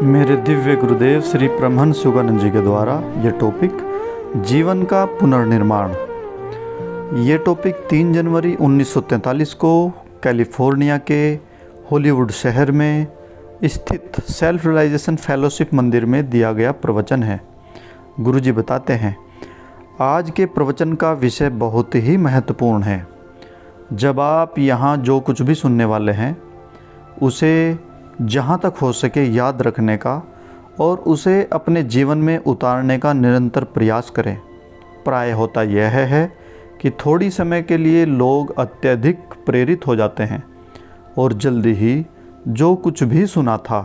मेरे दिव्य गुरुदेव श्री परमहंस योगानंद जी के द्वारा ये टॉपिक जीवन का पुनर्निर्माण। ये टॉपिक 3 जनवरी 1943 को कैलिफोर्निया के हॉलीवुड शहर में स्थित सेल्फ रियलाइजेशन फेलोशिप मंदिर में दिया गया प्रवचन है। गुरुजी बताते हैं, आज के प्रवचन का विषय बहुत ही महत्वपूर्ण है। जब आप यहाँ जो कुछ भी सुनने वाले हैं उसे जहाँ तक हो सके याद रखने का और उसे अपने जीवन में उतारने का निरंतर प्रयास करें। प्राय होता यह है कि थोड़ी समय के लिए लोग अत्यधिक प्रेरित हो जाते हैं और जल्दी ही जो कुछ भी सुना था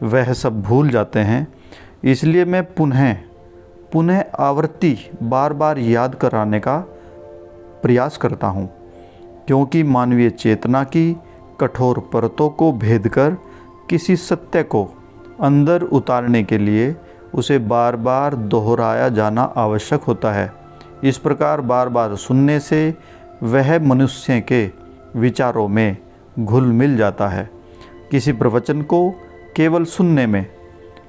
वह सब भूल जाते हैं। इसलिए मैं पुनः आवृत्ति बार बार याद कराने का प्रयास करता हूँ, क्योंकि मानवीय चेतना की कठोर परतों को भेद कर किसी सत्य को अंदर उतारने के लिए उसे बार बार दोहराया जाना आवश्यक होता है। इस प्रकार बार बार सुनने से वह मनुष्य के विचारों में घुल मिल जाता है। किसी प्रवचन को केवल सुनने में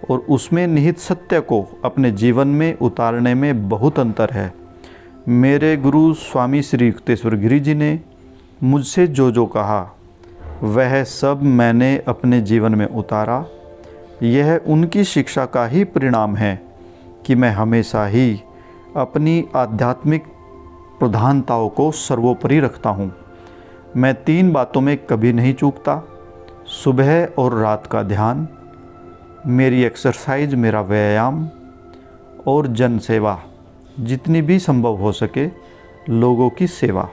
और उसमें निहित सत्य को अपने जीवन में उतारने में बहुत अंतर है। मेरे गुरु स्वामी श्री युक्तेश्वर गिरि जी ने मुझसे जो कहा वह सब मैंने अपने जीवन में उतारा। यह उनकी शिक्षा का ही परिणाम है कि मैं हमेशा ही अपनी आध्यात्मिक प्रधानताओं को सर्वोपरि रखता हूँ। मैं 3 बातों में कभी नहीं चूकता: सुबह और रात का ध्यान, मेरी एक्सरसाइज, मेरा व्यायाम और जन सेवा, जितनी भी संभव हो सके लोगों की सेवा।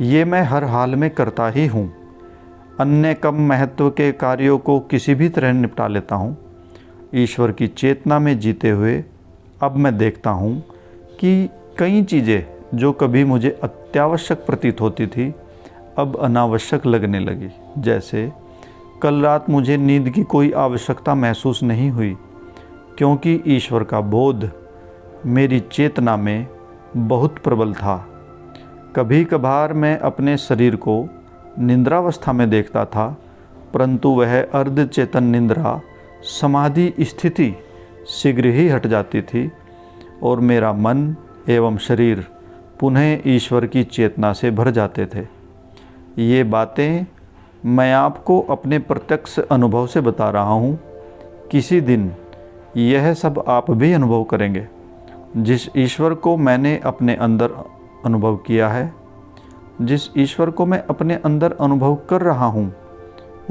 ये मैं हर हाल में करता ही हूँ। अन्य कम महत्व के कार्यों को किसी भी तरह निपटा लेता हूँ। ईश्वर की चेतना में जीते हुए अब मैं देखता हूँ कि कई चीज़ें जो कभी मुझे अत्यावश्यक प्रतीत होती थी अब अनावश्यक लगने लगी। जैसे कल रात मुझे नींद की कोई आवश्यकता महसूस नहीं हुई, क्योंकि ईश्वर का बोध मेरी चेतना में बहुत प्रबल था। कभी कभार मैं अपने शरीर को निंद्रावस्था में देखता था, परंतु वह अर्धचेतन निंद्रा समाधि स्थिति शीघ्र ही हट जाती थी और मेरा मन एवं शरीर पुनः ईश्वर की चेतना से भर जाते थे। ये बातें मैं आपको अपने प्रत्यक्ष अनुभव से बता रहा हूँ। किसी दिन यह सब आप भी अनुभव करेंगे। जिस ईश्वर को मैंने अपने अंदर अनुभव किया है, जिस ईश्वर को मैं अपने अंदर अनुभव कर रहा हूँ,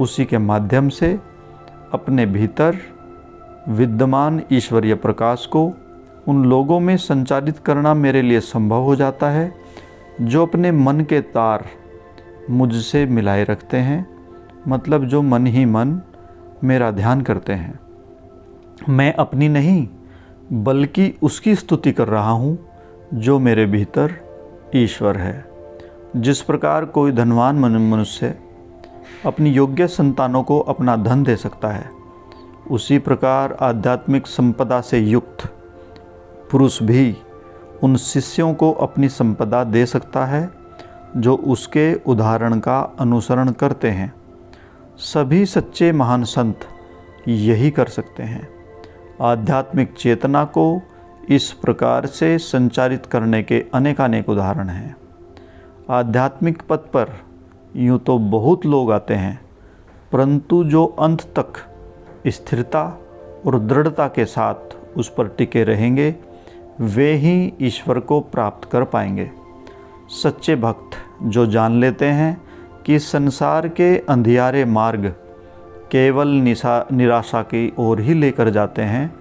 उसी के माध्यम से अपने भीतर विद्यमान ईश्वरीय प्रकाश को उन लोगों में संचारित करना मेरे लिए संभव हो जाता है जो अपने मन के तार मुझसे मिलाए रखते हैं, मतलब जो मन ही मन मेरा ध्यान करते हैं। मैं अपनी नहीं बल्कि उसकी स्तुति कर रहा हूँ जो मेरे भीतर ईश्वर है। जिस प्रकार कोई धनवान मनुष्य अपनी योग्य संतानों को अपना धन दे सकता है, उसी प्रकार आध्यात्मिक संपदा से युक्त पुरुष भी उन शिष्यों को अपनी संपदा दे सकता है जो उसके उदाहरण का अनुसरण करते हैं। सभी सच्चे महान संत यही कर सकते हैं। आध्यात्मिक चेतना को इस प्रकार से संचारित करने के अनेकानेक उदाहरण हैं। आध्यात्मिक पथ पर यूँ तो बहुत लोग आते हैं, परंतु जो अंत तक स्थिरता और दृढ़ता के साथ उस पर टिके रहेंगे वे ही ईश्वर को प्राप्त कर पाएंगे। सच्चे भक्त जो जान लेते हैं कि संसार के अंधियारे मार्ग केवल निराशा की ओर ही लेकर जाते हैं,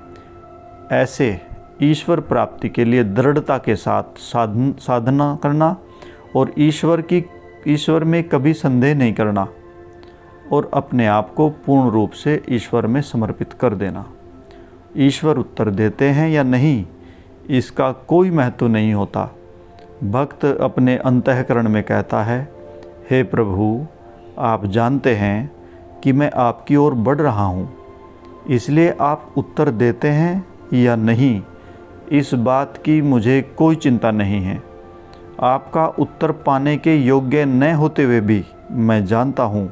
ऐसे ईश्वर प्राप्ति के लिए दृढ़ता के साथ साधना करना और ईश्वर में कभी संदेह नहीं करना और अपने आप को पूर्ण रूप से ईश्वर में समर्पित कर देना। ईश्वर उत्तर देते हैं या नहीं इसका कोई महत्व नहीं होता। भक्त अपने अंतःकरण में कहता है, हे प्रभु, आप जानते हैं कि मैं आपकी ओर बढ़ रहा हूँ, इसलिए आप उत्तर देते हैं या नहीं इस बात की मुझे कोई चिंता नहीं है। आपका उत्तर पाने के योग्य न होते हुए भी मैं जानता हूँ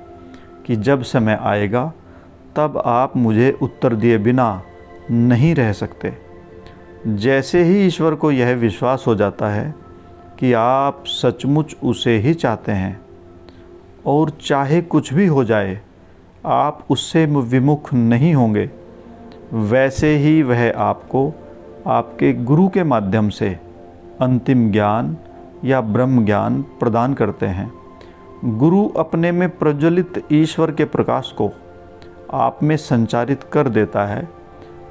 कि जब समय आएगा तब आप मुझे उत्तर दिए बिना नहीं रह सकते। जैसे ही ईश्वर को यह विश्वास हो जाता है कि आप सचमुच उसे ही चाहते हैं और चाहे कुछ भी हो जाए आप उससे विमुख नहीं होंगे, वैसे ही वह आपको आपके गुरु के माध्यम से अंतिम ज्ञान या ब्रह्म ज्ञान प्रदान करते हैं। गुरु अपने में प्रज्वलित ईश्वर के प्रकाश को आप में संचारित कर देता है।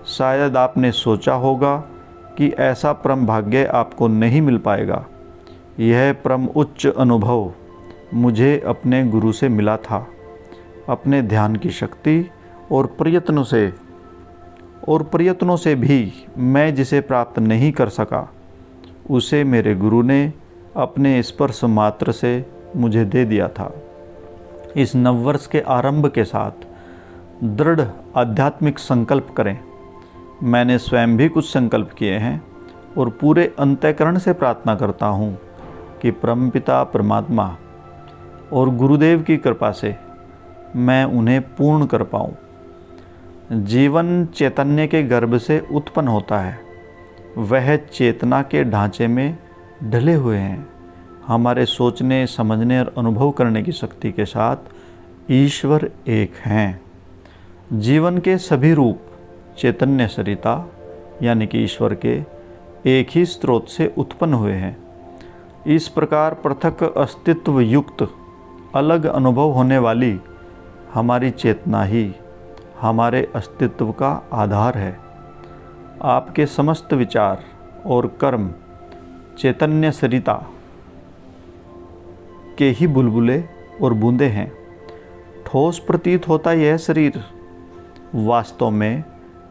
शायद आपने सोचा होगा कि ऐसा परम भाग्य आपको नहीं मिल पाएगा। यह परम उच्च अनुभव मुझे अपने गुरु से मिला था। अपने ध्यान की शक्ति और प्रयत्नों से भी मैं जिसे प्राप्त नहीं कर सका, उसे मेरे गुरु ने अपने स्पर्श मात्र से मुझे दे दिया था। इस नववर्ष के आरंभ के साथ दृढ़ आध्यात्मिक संकल्प करें। मैंने स्वयं भी कुछ संकल्प किए हैं और पूरे अंतःकरण से प्रार्थना करता हूँ कि परमपिता परमात्मा और गुरुदेव की कृपा से मैं उन्हें पूर्ण कर पाऊँ। जीवन चैतन्य के गर्भ से उत्पन्न होता है। वह चेतना के ढांचे में ढले हुए हैं। हमारे सोचने, समझने और अनुभव करने की शक्ति के साथ ईश्वर एक हैं। जीवन के सभी रूप चैतन्य सरिता यानी कि ईश्वर के एक ही स्रोत से उत्पन्न हुए हैं। इस प्रकार पृथक अस्तित्व युक्त अलग अनुभव होने वाली हमारी चेतना ही हमारे अस्तित्व का आधार है। आपके समस्त विचार और कर्म चैतन्य सरिता के ही बुलबुले और बूंदे हैं। ठोस प्रतीत होता यह शरीर वास्तव में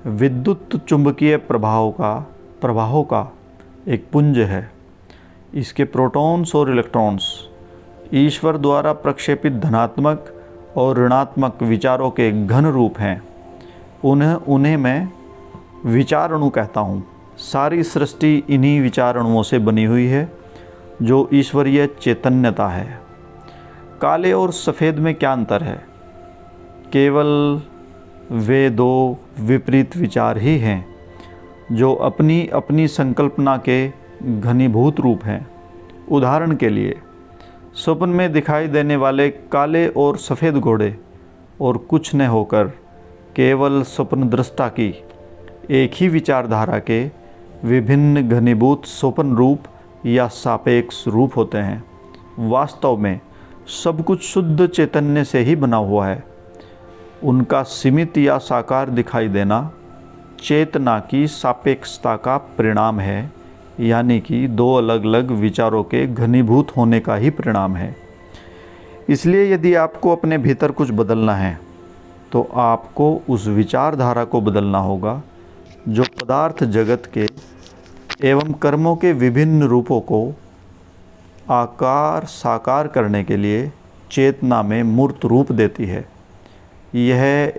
विद्युत चुंबकीय प्रवाहों का एक पुंज है। इसके प्रोटॉन्स और इलेक्ट्रॉन्स ईश्वर द्वारा प्रक्षेपित धनात्मक और ऋणात्मक विचारों के घन रूप हैं। उन्हें मैं विचार अणु कहता हूँ। सारी सृष्टि इन्हीं विचार अणुओं से बनी हुई है जो ईश्वरीय चैतन्यता है। काले और सफ़ेद में क्या अंतर है? केवल वे दो विपरीत विचार ही हैं जो अपनी अपनी संकल्पना के घनीभूत रूप हैं। उदाहरण के लिए स्वप्न में दिखाई देने वाले काले और सफ़ेद घोड़े और कुछ न होकर केवल स्वप्न दृष्टा की एक ही विचारधारा के विभिन्न घनीभूत स्वप्न रूप या सापेक्ष रूप होते हैं। वास्तव में सब कुछ शुद्ध चैतन्य से ही बना हुआ है। उनका सीमित या साकार दिखाई देना चेतना की सापेक्षता का परिणाम है, यानी कि दो अलग अलग विचारों के घनीभूत होने का ही परिणाम है। इसलिए यदि आपको अपने भीतर कुछ बदलना है तो आपको उस विचारधारा को बदलना होगा जो पदार्थ जगत के एवं कर्मों के विभिन्न रूपों को आकार साकार करने के लिए चेतना में मूर्त रूप देती है। यह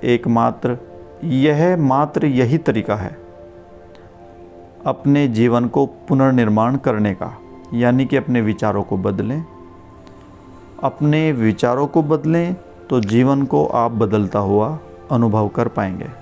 मात्र यही तरीका है अपने जीवन को पुनर्निर्माण करने का, यानी कि अपने विचारों को बदलें। अपने विचारों को बदलें तो जीवन को आप बदलता हुआ अनुभव कर पाएंगे।